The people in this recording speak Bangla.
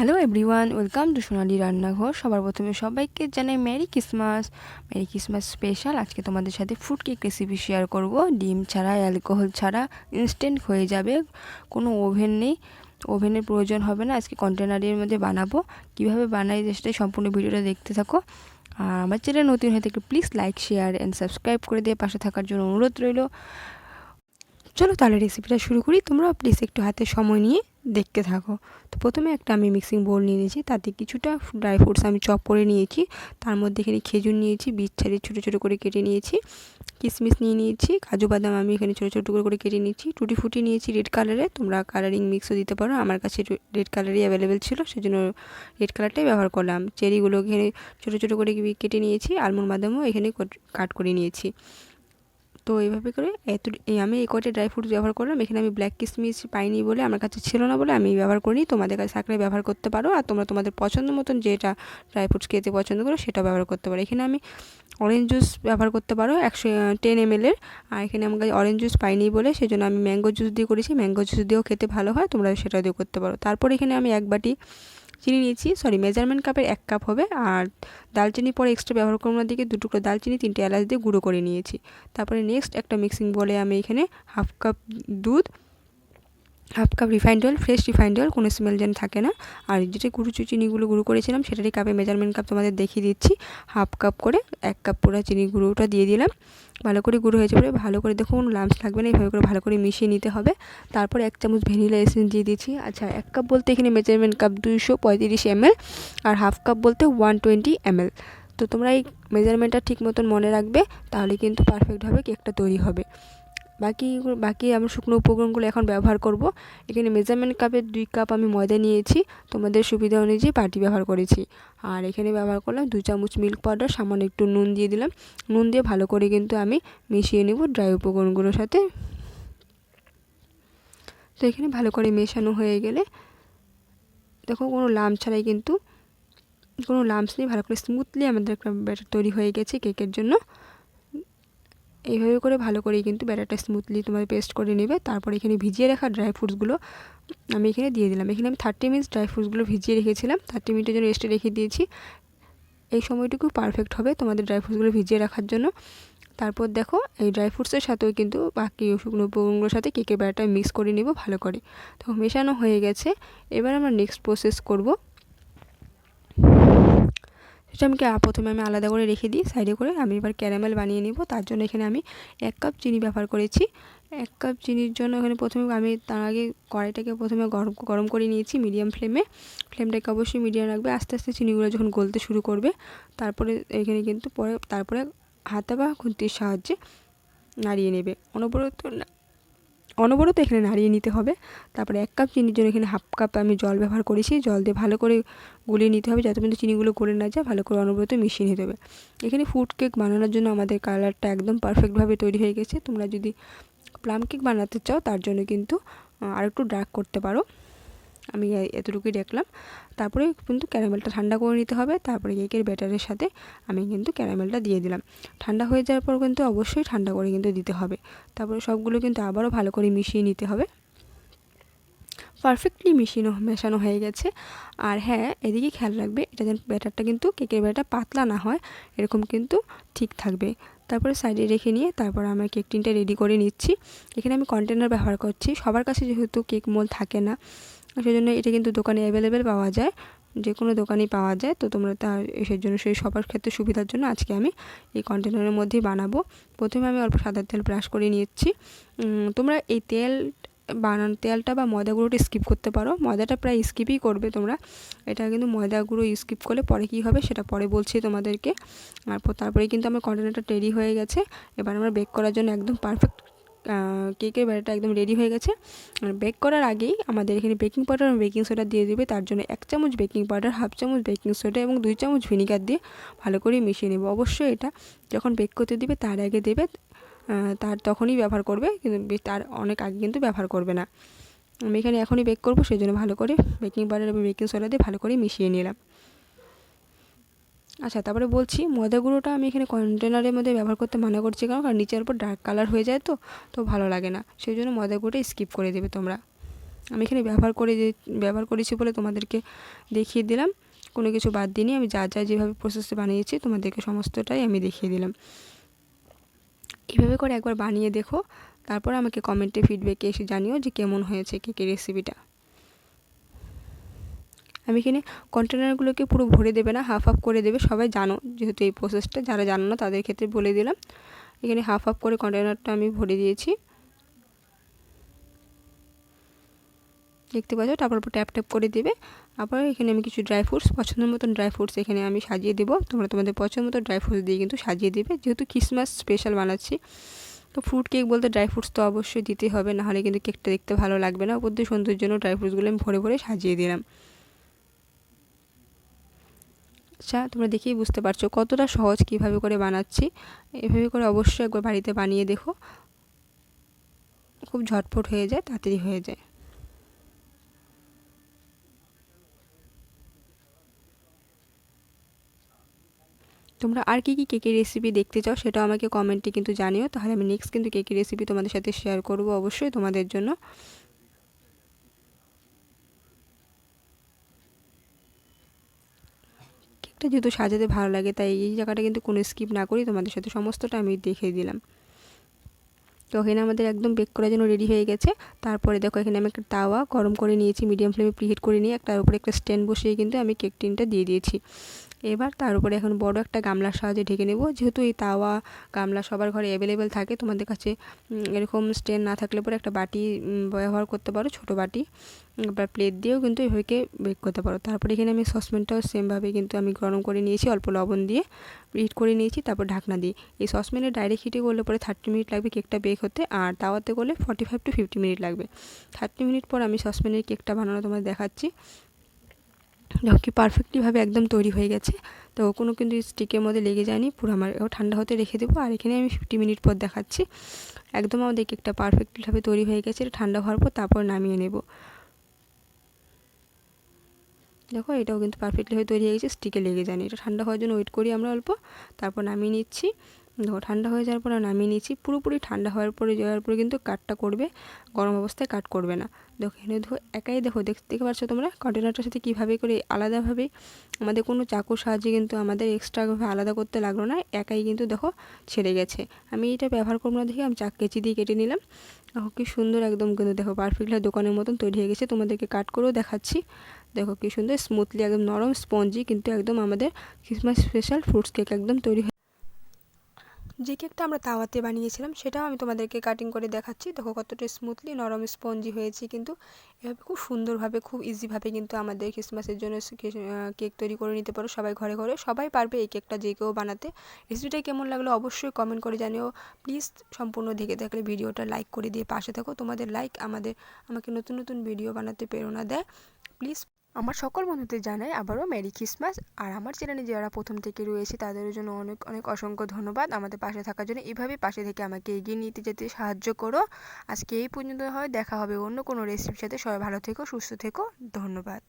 হ্যালো এভরিওয়ান, ওয়েলকাম টু সোনালি রান্নাঘর। সবার প্রথমে সবাইকে জানাই মেরি ক্রিসমাস স্পেশাল। আজকে তোমাদের সাথে ফ্রুট কেক রেসিপি শেয়ার করব। ডিম ছাড়া, অ্যালকোহল ছাড়া ইনস্ট্যান্ট হয়ে যাবে, কোনো ওভেন নেই, ওভেনের প্রয়োজন হবে না। আজকে কন্টেনারের মধ্যে বানাবো। কিভাবে বানাই সেটাই সম্পূর্ণ ভিডিওটা দেখতে থাকো। আর আমার চ্যানেল নতুন হয়ে থাকলে please like, share and subscribe করে দিয়ে পাশে থাকার জন্য অনুরোধ রইল। চলো তাহলে রেসিপিটা শুরু করি। তোমরাও প্লিজ একটু হাতে সময় নিয়ে দেখতে থাকো। তো প্রথমে একটা আমি মিক্সিং বোল নিয়ে নিয়েছি, তাতে কিছুটা ড্রাই ফ্রুটস আমি চপ করে নিয়েছি। তার মধ্যে এখানে খেজুর নিয়েছি, বীজ ছাড়িয়ে ছোটো ছোটো করে কেটে নিয়েছি। কিশমিশ নিয়ে নিয়েছি, কাজু বাদাম আমি এখানে ছোটো ছোটো করে কেটে নিয়েছি। টুটি ফুটি নিয়েছি রেড কালারে, তোমরা কালারিং মিক্সও দিতে পারো। আমার কাছে রেড কালারই অ্যাভেলেবেল ছিল, সেজন্য রেড কালারটাই ব্যবহার করলাম। চেরিগুলো এখানে ছোটো ছোটো করে কেটে নিয়েছি। আলমন্ড বাদামও এখানে কাট করে নিয়েছি। তো এইভাবে করে আমি এই কয়টা ড্রাই ফ্রুটস ব্যবহার করলাম। এখানে আমি ব্ল্যাক কিশমিশ পাইনি বলে, আমার কাছে ছিল না বলে আমি ব্যবহার করিনি। তোমাদের কাছে থাকলে ব্যবহার করতে পারো, আর তোমরা তোমাদের পছন্দ মতন যেটা ড্রাই ফ্রুটস খেতে পছন্দ করো সেটা ব্যবহার করতে পারো। এখানে আমি অরেঞ্জ জুস ব্যবহার করতে পারো 10 ml। আর এখানে আমার কাছে অরেঞ্জ জুস পাইনি বলে সেজন্য আমি ম্যাঙ্গো জুস দিয়ে করেছি। ম্যাঙ্গো জুস দিয়েও খেতে ভালো হয়, তোমরা সেটা দিয়ে করতে পারো। তারপর এখানে আমি এক বাটি চিনি নিয়েছি, মেজারমেন্ট কাপের 1 কাপ হবে। আর দালচিনি পরে এক্সট্রা ব্যবহার করবো না, দিকে 2 টুকরো দালচিনি, 3টে এলাচ দিয়ে গুঁড়ো করে নিয়েছি। তারপরে নেক্সট একটা মিক্সিং বলে আমি এখানে হাফ কাপ দুধ, half cup refined oil, fresh refined oil, কোনো স্মেল যেন থাকে না। আর যেটা চিনিগুলো গুঁড়ো করেছিলাম সেটারই কাপে মেজারমেন্ট কাপ তোমাদের দেখিয়ে দিচ্ছি। হাফ কাপ করে 1 কাপ পুরো চিনি গুঁড়োটা দিয়ে দিলাম। ভালো করে গুঁড়ো হয়েছে পরে ভালো করে দেখুন লাম্পস লাগবে না, এইভাবে করে ভালো করে মিশিয়ে নিতে হবে। তারপর 1 চামচ ভ্যানিলা এসেন্স দিয়ে দিচ্ছি। আচ্ছা, 1 কাপ বলতে এখানে মেজারমেন্ট কাপ 235 ml, আর হাফ কাপ বলতে 120 ml। তো তোমরা এই মেজারমেন্টটা ঠিক মতন মনে রাখবে, তাহলে কিন্তু পারফেক্টভাবে কেকটা তৈরি হবে। বাকি আমার শুকনো উপকরণগুলো এখন ব্যবহার করব। এখানে মেজারমেন্ট কাপের 2 কাপ আমি ময়দা নিয়েছি, তোমাদের সুবিধা অনুযায়ী বাটি ব্যবহার করেছি। আর এখানে ব্যবহার করলাম 2 চামচ মিল্ক পাউডার, সামান্য একটু নুন দিয়ে দিলাম। নুন দিয়ে ভালো করে কিন্তু আমি মিশিয়ে নেব ড্রাই উপকরণগুলোর সাথে। তো এখানে ভালো করে মেশানো হয়ে গেলে দেখো কোনো লাম্প ছাড়াই কিন্তু কোনো লাম্পস নেই, ভালো করে স্মুথলি আমাদের একটা ব্যাটার তৈরি হয়ে গেছে কেকের জন্য। এইভাবে করে ভালো করেই কিন্তু ব্যাটারটা স্মুথলি তোমার পেস্ট করে নেবে। তারপর এখানে ভিজিয়ে রাখা ড্রাই ফ্রুটসগুলো আমি এখানে দিয়ে দিলাম। এখানে আমি 30 মিনিট ড্রাই ফ্রুটসগুলো ভিজিয়ে রেখেছিলাম, 30 মিনিটের জন্য রেস্টে রেখে দিয়েছি। এই সময়টুকু পারফেক্ট হবে তোমাদের ড্রাই ফ্রুটসগুলো ভিজিয়ে রাখার জন্য। তারপর দেখো এই ড্রাই ফ্রুটসের সাথেও কিন্তু বাকি শুকনো উপকরণগুলোর সাথে কেকের ব্যাটারটা মিক্স করে নেব ভালো করে। তো মেশানো হয়ে গেছে, এবার আমরা নেক্সট প্রসেস করব। সেটা আমি প্রথমে আমি আলাদা করে রেখে দিই সাইডে করে। আমি এবার ক্যারামেল বানিয়ে নেব। তার জন্য এখানে আমি 1 কাপ চিনি ব্যবহার করেছি। 1 কাপ চিনির জন্য এখানে প্রথমে আমি তার আগে কড়াইটাকে প্রথমে গরম করে নিয়েছি মিডিয়াম ফ্লেমে। ফ্লেমটাকে অবশ্যই মিডিয়াম রাখবে। আস্তে আস্তে চিনিগুলো যখন গলতে শুরু করবে, তারপরে এখানে কিন্তু তারপরে হাতা বা খুন্তির সাহায্যে নাড়িয়ে নেবে। অনবরত এখানে নাড়িয়ে নিতে হবে। তারপরে 1 কাপ চিনির জন্য এখানে হাফ কাপ আমি জল ব্যবহার করেছি। জল দিয়ে ভালো করে গুলিয়ে নিতে হবে, যত পর্যন্ত চিনিগুলো গলে না যায় ভালো করে অনবরত মিশিয়ে নিতে হবে। এখানে ফ্রুট কেক বানানোর জন্য আমাদের কালারটা একদম পারফেক্টভাবে তৈরি হয়ে গেছে। তোমরা যদি প্লাম কেক বানাতে চাও তার জন্য কিন্তু আর একটু ডার্ক করতে পারো। আমি এতটুকুই দেখলাম। তারপরে কিন্তু ক্যারামেলটা ঠান্ডা করে নিতে হবে। তারপরে কেকের ব্যাটারের সাথে আমি কিন্তু ক্যারামেলটা দিয়ে দিলাম। ঠান্ডা হয়ে যাওয়ার পর কিন্তু অবশ্যই ঠান্ডা করে কিন্তু দিতে হবে। তারপরে সবগুলো কিন্তু আবারও ভালো করে মিশিয়ে নিতে হবে। পারফেক্টলি মেশানো হয়ে গেছে। আর হ্যাঁ, এদিকে খেয়াল রাখবে এটা যেন ব্যাটারটা কিন্তু কেকের ব্যাটার পাতলা না হয়, এরকম কিন্তু ঠিক থাকবে। তারপরে সাইডে রেখে নিয়ে তারপর আমরা কেক টিনটা রেডি করে নিচ্ছি। এখানে আমি কন্টেনার ব্যবহার করছি। সবার কাছে যেহেতু কেক মোল্ড থাকে না, সেজন্য এটা কিন্তু দোকানে অ্যাভেলেবেল পাওয়া যায়, যে কোনো দোকানেই পাওয়া যায়। তো তোমরা এসের জন্য সবার ক্ষেত্রে সুবিধার জন্য আজকে আমি এই কন্টেনারের মধ্যেই বানাবো। প্রথমে আমি অল্প সাদা তেল ব্রাশ করে নিচ্ছি। তোমরা এই তেলটা বা ময়দা গুঁড়োটা স্কিপ করতে পারো। ময়দাটা প্রায় স্কিপই করবে তোমরা। এটা কিন্তু ময়দা গুঁড়ো স্কিপ করলে পরে কী হবে সেটা পরে বলছি তোমাদেরকে। আর তারপরে কিন্তু আমার কন্টেনারটা রেডি হয়ে গেছে। এবার আমরা বেক করার জন্য একদম পারফেক্ট কেকের ব্যাটারটা একদম রেডি হয়ে গেছে। আর বেক করার আগেই আমাদের এখানে বেকিং পাউডার এবং বেকিং সোডা দিয়ে দেবে। তার জন্য 1 চামচ বেকিং পাউডার, হাফ চামচ বেকিং সোডা এবং 2 চামচ ভিনিগার দিয়ে ভালো করে মিশিয়ে নেব। অবশ্যই এটা যখন বেক করতে দিবে তার আগে দেবে, তখনই ব্যবহার করবে, কিন্তু তার অনেক আগে কিন্তু ব্যবহার করবে না। আমি এখানে এখনই বেক করবো, সেই জন্য ভালো করে বেকিং পাউডার এবং বেকিং সোডা দিয়ে ভালো করে মিশিয়ে নিলাম। আচ্ছা, তারপরে বলছি ময়দা গুঁড়োটা আমি এখানে কন্টেনারের মধ্যে ব্যবহার করতে মানা করছি, কারণ নিচের উপর ডার্ক কালার হয়ে যায়, তো ভালো লাগে না। সেই জন্য ময়দা গুঁড়োটা স্কিপ করে দেবে তোমরা। আমি এখানে ব্যবহার করেছি বলে তোমাদেরকে দেখিয়ে দিলাম, কোনো কিছু বাদ দিইনি। আমি যা যেভাবে প্রসেসে বানিয়েছি তোমাদেরকে সমস্তটাই আমি দেখিয়ে দিলাম। এইভাবে করে একবার বানিয়ে দেখো, তারপর আমাকে কমেন্টে ফিডব্যাকে এসে জানিও যে কেমন হয়েছে কেকের রেসিপিটা। আমি এখানে কন্টেনারগুলোকে পুরো ভরে দেবে না, হাফ করে দেবে। সবাই জানো যেহেতু এই প্রসেসটা, যারা জানো না তাদের ক্ষেত্রে বলে দিলাম। এখানে হাফ করে কন্টেনারটা আমি ভরে দিয়েছি, দেখতে পাচ্ছ। তারপর ট্যাপ করে দেবে। আবার এখানে আমি কিছু ড্রাই ফ্রুটস, পছন্দের মতন ড্রাই ফ্রুটস এখানে আমি সাজিয়ে দেবো। তোমরা তোমাদের পছন্দ মতো ড্রাই ফ্রুটস দিয়ে কিন্তু সাজিয়ে দেবে, যেহেতু ক্রিসমাস স্পেশাল বানাচ্ছি। তো ফ্রুট কেক বলতে ড্রাই ফ্রুটস তো অবশ্যই দিতে হবে, নাহলে কিন্তু কেকটা দেখতে ভালো লাগবে না। উপর দিয়ে সৌন্দর্যের জন্য ড্রাই ফ্রুটসগুলো আমি ভরে সাজিয়ে দিলাম। আচ্ছা, তোমরা দেখেই বুঝতে পারছো কতটা সহজ কিভাবে করে বানাচ্ছি। এভাবে করে অবশ্যই একবার বাড়িতে বানিয়ে দেখো, খুব ঝটপট হয়ে যায়, তাড়াতাড়ি হয়ে যায়। তোমরা আর কি কেকের রেসিপি দেখতে চাও সেটাও আমাকে কমেন্টে কিন্তু জানিও, তাহলে আমি নেক্সট কিন্তু কেকের রেসিপি তোমাদের সাথে শেয়ার করব অবশ্যই তোমাদের জন্য। কেকটা যেহেতু সাজাতে ভালো লাগে, তাই এই জায়গাটা কিন্তু কোনো স্কিপ না করি তোমাদের সাথে সমস্তটা আমি দেখিয়ে দিলাম। তো এখানে আমাদের একদম বেক করার জন্য রেডি হয়ে গেছে। তারপরে দেখো এখানে আমি একটা তাওয়া গরম করে নিয়েছি, মিডিয়াম ফ্লেমে প্রিহিট করে নিয়ে তার উপরে একটা স্ট্যান্ড বসিয়ে কিন্তু আমি কেক টিনটা দিয়ে দিয়েছি। এবার তার উপরে এখন বড় একটা গামলার সাহায্যে ঢেকে নেব। যেহেতু এই তাওয়া গামলা সবার ঘরে অ্যাভেলেবেল থাকে, তোমাদের কাছে এরকম স্ট্যান্ড না থাকলে পরে একটা বাটি ব্যবহার করতে পারো, ছোটো বাটি বা প্লেট দিয়েও কিন্তু এভাবে বেক করতে পারো। তারপরে এখানে আমি সসপ্যানটাও সেমভাবে কিন্তু আমি গরম করে নিয়েছি, অল্প লবণ দিয়ে হিট করে নিয়েছি, তারপর ঢাকনা দিয়ে। এই সসপ্যানে ডাইরেক্ট হিটে করলে পরে 30 মিনিট লাগবে কেকটা বেক হতে, আর তাওয়াতে করলে 45 to 50 মিনিট লাগবে। 30 মিনিট পর আমি সসপ্যানের কেকটা বানানো তোমাদের দেখাচ্ছি। দেখো কি পারফেক্টলিভাবে একদম তৈরি হয়ে গেছে। তো কোনো কিন্তু স্টিকের মধ্যে লেগে যায়নি, পুরো আমার ঠান্ডা হতে রেখে দেবো। আর এখানে আমি 50 মিনিট পর দেখাচ্ছি, একদম আমাদের কেকটা পারফেক্টলিভাবে তৈরি হয়ে গেছে। এটা ঠান্ডা হওয়ার পর তারপর নামিয়ে নেব। দেখো এটাও কিন্তু পারফেক্টলিভাবে তৈরি হয়ে গেছে, স্টিকে লেগে যায়নি। এটা ঠান্ডা হওয়ার জন্য ওয়েট করি আমরা অল্প, তারপর নামিয়ে নিচ্ছি। দেখো ঠান্ডা হয়ে যাওয়ার পর নামিয়ে নিচ্ছি। পুরোপুরি ঠান্ডা হওয়ার পরে কিন্তু কাটটা করবে, গরম অবস্থায় কাট করবে না। দেখো এখানে একাই দেখতে পাচ্ছ তোমরা কন্টেনারটার সাথে কীভাবে করে আলাদাভাবে আমাদের কোনো চাকুর সাহায্যে কিন্তু আমাদের এক্সট্রাভাবে আলাদা করতে লাগলো না, একাই কিন্তু দেখো ছেড়ে গেছে। আমি এটা ব্যবহার করবো না দেখে আমি কেচি দিয়ে কেটে নিলাম। দেখো কি সুন্দর একদম কিন্তু দেখো পারফেক্টলি দোকানের মতন তৈরি হয়ে গেছে। তোমাদেরকে কাট করেও দেখাচ্ছি। দেখো কি সুন্দর স্মুথলি একদম নরম স্পঞ্জি কিন্তু একদম আমাদের ক্রিসমাস স্পেশাল ফ্রুটস কেক একদম তৈরি। যে কেকটা আমরা তাওয়াতে বানিয়েছিলাম সেটাও আমি তোমাদেরকে কাটিং করে দেখাচ্ছি। দেখো কতটা স্মুথলি নরম স্পঞ্জি হয়েছে, কিন্তু এভাবে খুব সুন্দরভাবে খুব ইজিভাবে কিন্তু আমাদের ক্রিসমাসের জন্য কেক তৈরি করে নিতে পারো। সবাই ঘরে সবাই পারবে এই কেকটা যে কেউ বানাতে। রেসিপিটা কেমন লাগলো অবশ্যই কমেন্ট করে জানিও। প্লিজ সম্পূর্ণ দেখে থাকলে ভিডিওটা লাইক করে দিয়ে পাশে থাকো। তোমাদের লাইক আমাকে নতুন নতুন ভিডিও বানাতে প্রেরণা দেয়। প্লিজ আমার সকল বন্ধুদের জানাই আবারও মেরি ক্রিসমাস। আর আমার চ্যানেলে যারা প্রথম থেকে রয়েছে তাদের জন্য অনেক অনেক অসংখ্য ধন্যবাদ আমাদের পাশে থাকার জন্য। এভাবে পাশে থেকে আমাকে এগিয়ে নিতে যেতে সাহায্য করো। আজকে এই পর্যন্ত হয়, দেখা হবে অন্য কোনো রেসিপির সাথে। সবাই ভালো থেকো, সুস্থ থেকো, ধন্যবাদ।